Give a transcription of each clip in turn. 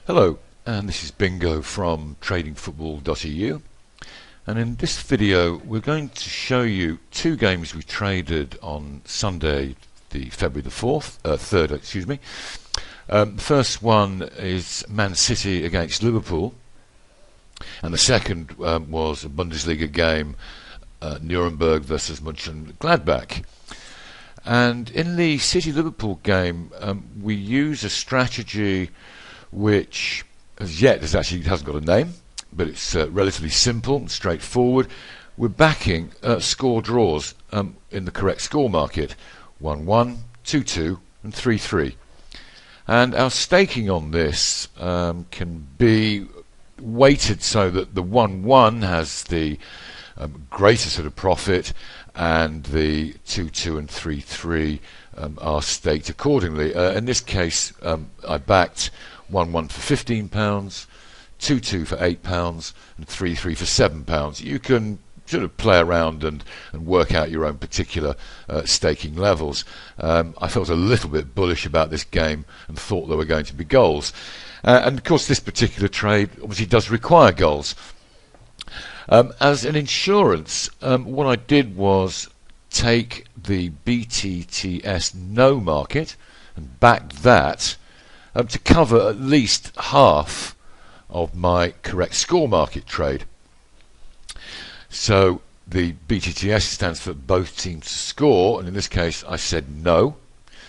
Hello, and this is Bingo from tradingfootball.eu, and in this video we're going to show you two games we traded on Sunday, the February the 3rd, excuse me. The first one is Man City against Liverpool, and the second was a Bundesliga game, Nurneberg versus M Gladbach. And in the City-Liverpool game, we use a strategy which as yet hasn't got a name, but it's relatively simple and straightforward. We're backing score draws in the correct score market: 1-1, 2-2 and 3-3. And our staking on this can be weighted so that the 1-1 has the greater sort of profit, and the 2-2 and 3-3 are staked accordingly. In this case, I backed 1-1 for £15, 2-2 for £8 and 3-3 for £7. You can sort of play around and work out your own particular staking levels. I felt a little bit bullish about this game and thought there were going to be goals. And of course this particular trade obviously does require goals. As an insurance, what I did was take the BTTS no market and back that to cover at least half of my correct score market trade. So the BTTS stands for both teams to score, and in this case I said no.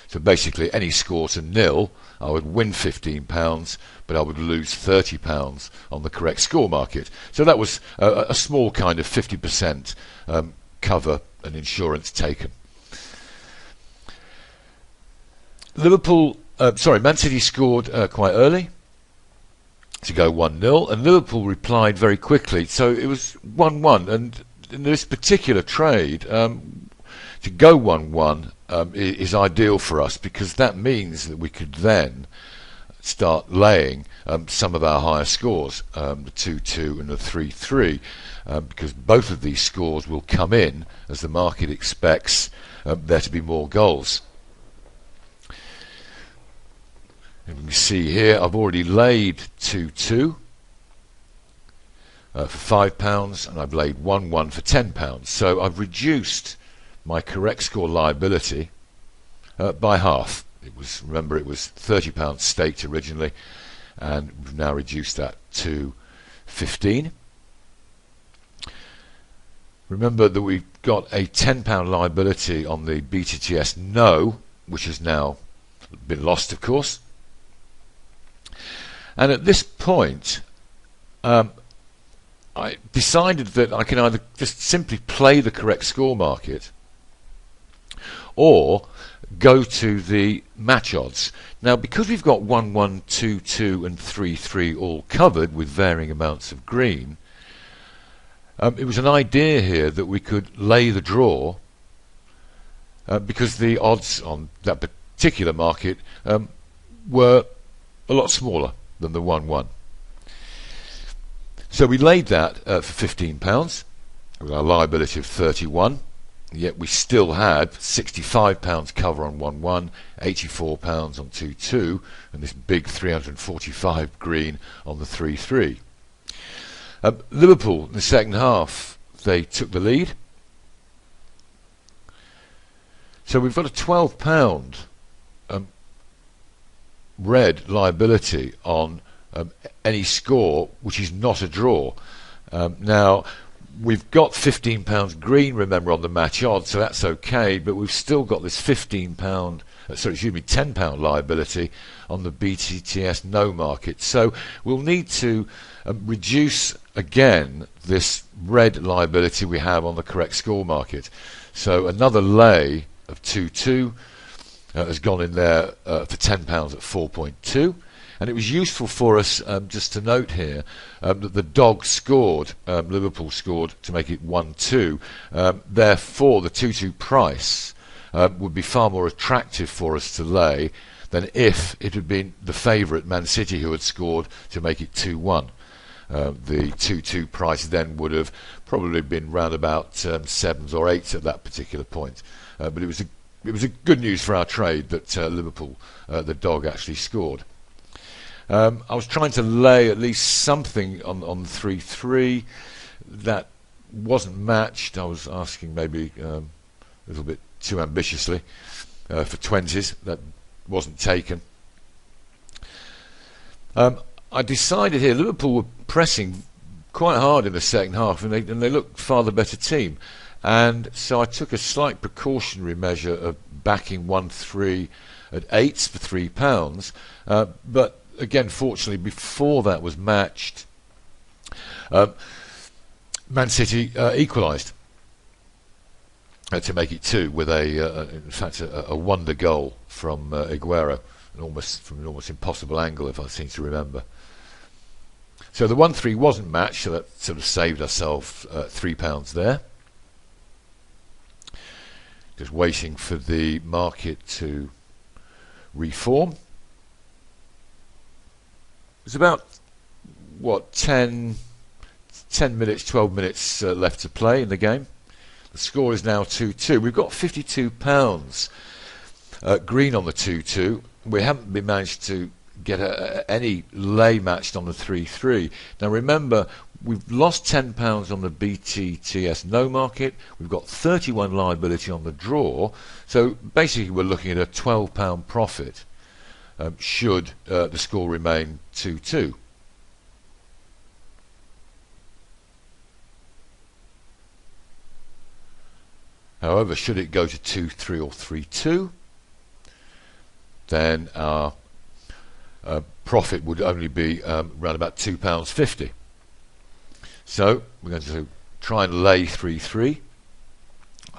So basically any score to nil, I would win £15, but I would lose £30 on the correct score market. So that was a small kind of 50% cover and insurance taken. Man City scored quite early to go 1-0, and Liverpool replied very quickly. So it was 1-1, and in this particular trade, to go 1-1 is ideal for us, because that means that we could then start laying some of our higher scores, the 2-2 and the 3-3, because both of these scores will come in as the market expects there to be more goals. And you can see here I've already laid 2-2 for £5, and I've laid 1-1 for £10. So I've reduced my correct score liability by half. Remember, it was £30 staked originally, and we've now reduced that to 15. Remember that we've got a £10 liability on the BTTS no, which has now been lost, of course. And at this point, I decided that I can either just simply play the correct score market or go to the match odds. Now, because we've got 1-1, 2-2 and 3-3 all covered with varying amounts of green, it was an idea here that we could lay the draw, because the odds on that particular market were a lot smaller than the 1-1. So we laid that for £15 with our liability of 31, yet we still had £65 cover on 1-1, £84 on 2-2, and this big 345 green on the 3-3. Liverpool in the second half, they took the lead. So we've got a £12 red liability on any score which is not a draw. Now we've got £15 green, remember, on the match odds, so that's okay, but we've still got this £10 liability on the BTTS no market. So we'll need to reduce again this red liability we have on the correct score market. So another lay of 2-2 has gone in there for £10 at 4.2, and it was useful for us just to note here that the dog scored, Liverpool scored to make it 1-2. Therefore the 2-2 price would be far more attractive for us to lay than if it had been the favourite Man City who had scored to make it 2-1. The 2-2 price then would have probably been round about 7s or 8s at that particular point. But it was a good news for our trade that Liverpool, the dog, actually scored. I was trying to lay at least something on 3-3. That wasn't matched. I was asking maybe a little bit too ambitiously for 20s. That wasn't taken. I decided here Liverpool were pressing quite hard in the second half, and they looked far the better team. And so I took a slight precautionary measure of backing 1-3 at 8s for £3. But again, fortunately, before that was matched, Man City equalised to make it 2 with in fact, a wonder goal from Aguero, from an almost impossible angle, if I seem to remember. So the 1-3 wasn't matched, so that sort of saved ourselves £3 there. Just waiting for the market to reform. There's about, what, 10 minutes, 12 minutes left to play in the game. The score is now 2-2. We've got £52 green on the 2-2. We haven't been managed to get any lay matched on the 3-3. Now remember, we've lost £10 on the BTTS no market. We've got 31 liability on the draw. So basically we're looking at a £12 profit should the score remain 2-2. However, should it go to 2-3 or 3-2, then our profit would only be around about £2.50. So we're going to try and lay 3-3.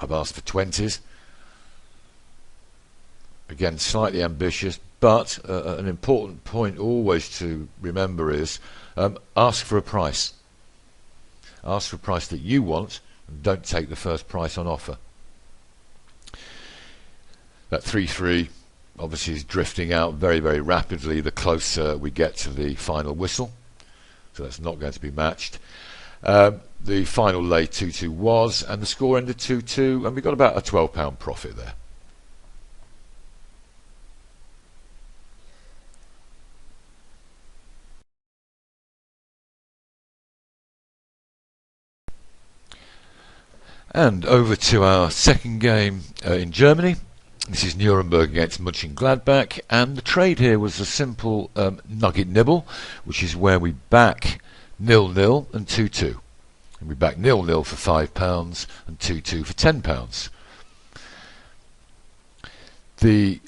I've asked for 20s. Again, slightly ambitious, but an important point always to remember is ask for a price. Ask for a price that you want, and don't take the first price on offer. That 3-3 obviously is drifting out very, very rapidly the closer we get to the final whistle, so that's not going to be matched. The final lay 2-2 was, and the score ended 2-2, and we got about a £12 profit there. And over to our second game in Germany. This is Nurneberg against M Gladbach, and the trade here was a simple Nugget Nibble, which is where we back 0-0 and 2-2. And we back 0-0 for £5 and 2-2 for £10. The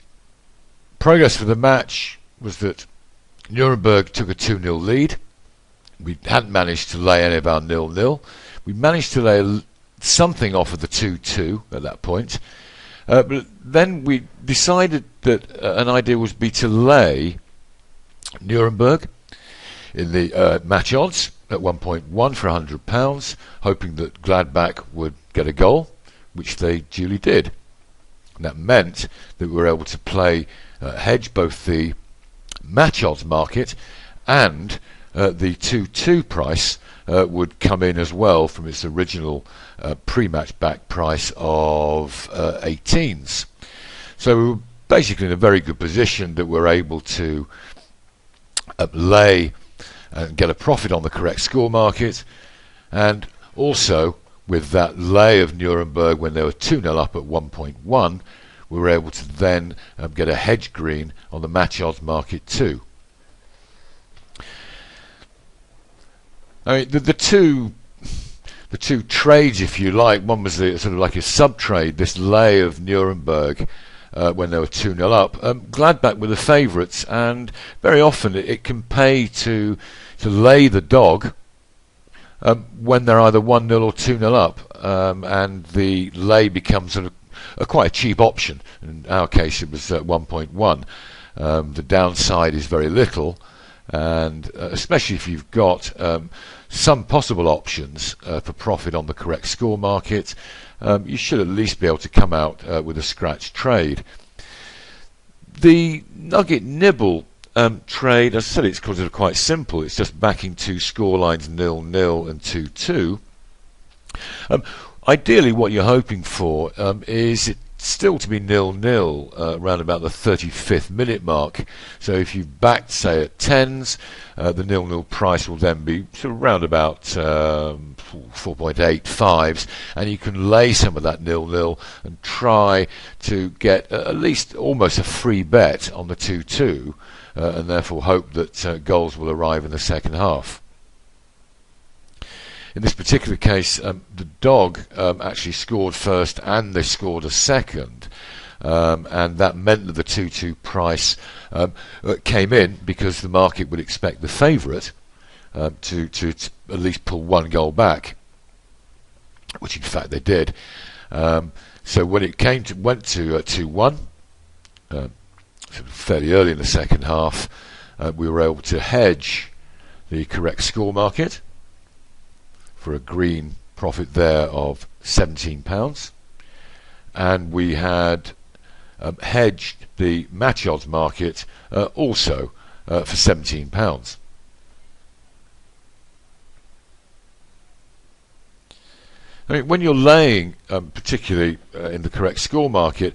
progress for the match was that Nuremberg took a 2-0 lead. We hadn't managed to lay any of our 0-0. We managed to lay something off of the 2-2 at that point. But then we decided that an idea would be to lay Nuremberg in the match odds at 1.1 for £100, hoping that Gladbach would get a goal, which they duly did. And that meant that we were able to hedge both the match odds market and the 2-2 price would come in as well from its original pre-match back price of 18s. So we were basically in a very good position that we're able to lay and get a profit on the correct score market, and also with that lay of Nuremberg when they were 2-0 up at 1.1, we were able to then get a hedge green on the match odds market too. I mean, the two trades, if you like, one was sort of like a sub-trade, this lay of Nuremberg when they were 2-0 up. Gladbach were the favourites, and very often it can pay to lay the dog when they're either 1-0 or 2-0 up, and the lay becomes sort of quite a cheap option. In our case, it was 1.1. The downside is very little, and especially if you've got some possible options for profit on the correct score market, you should at least be able to come out with a scratch trade. The Nugget Nibble trade, as I said, it's quite simple. It's just backing two score lines 0-0 and 2-2. Ideally, what you're hoping for is still to be 0-0 around about the 35th minute mark. So if you backed, say, at tens, the 0-0 price will then be sort of round about 4.85s, and you can lay some of that 0-0 and try to get at least almost a free bet on the 2-2, and therefore hope that goals will arrive in the second half. In this particular case, the dog actually scored first and they scored a second, and that meant that the 2-2 price came in because the market would expect the favourite to at least pull one goal back, which in fact they did. So when it went to 2-1, fairly early in the second half, we were able to hedge the correct score market for a green profit there of £17, and we had hedged the match odds market also for £17. I mean, when you're laying, particularly in the correct score market,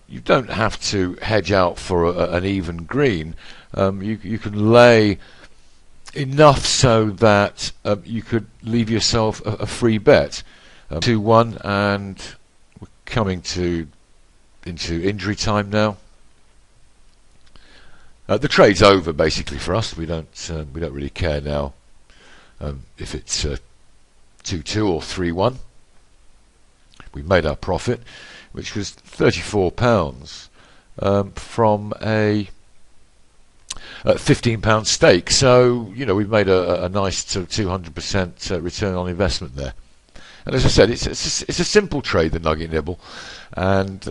you don't have to hedge out for an even green. You can lay enough so that you could leave yourself a free bet. 2-1, and we're coming into injury time now. The trade's over basically for us. We don't really care now if it's 2-2 or 3-1. We made our profit, which was £34 from a £15 stake. So we've made a nice sort of 200% return on investment there. And as I said, it's a simple trade, the Nugget Nibble, and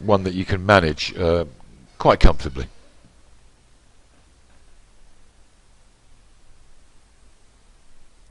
one that you can manage quite comfortably.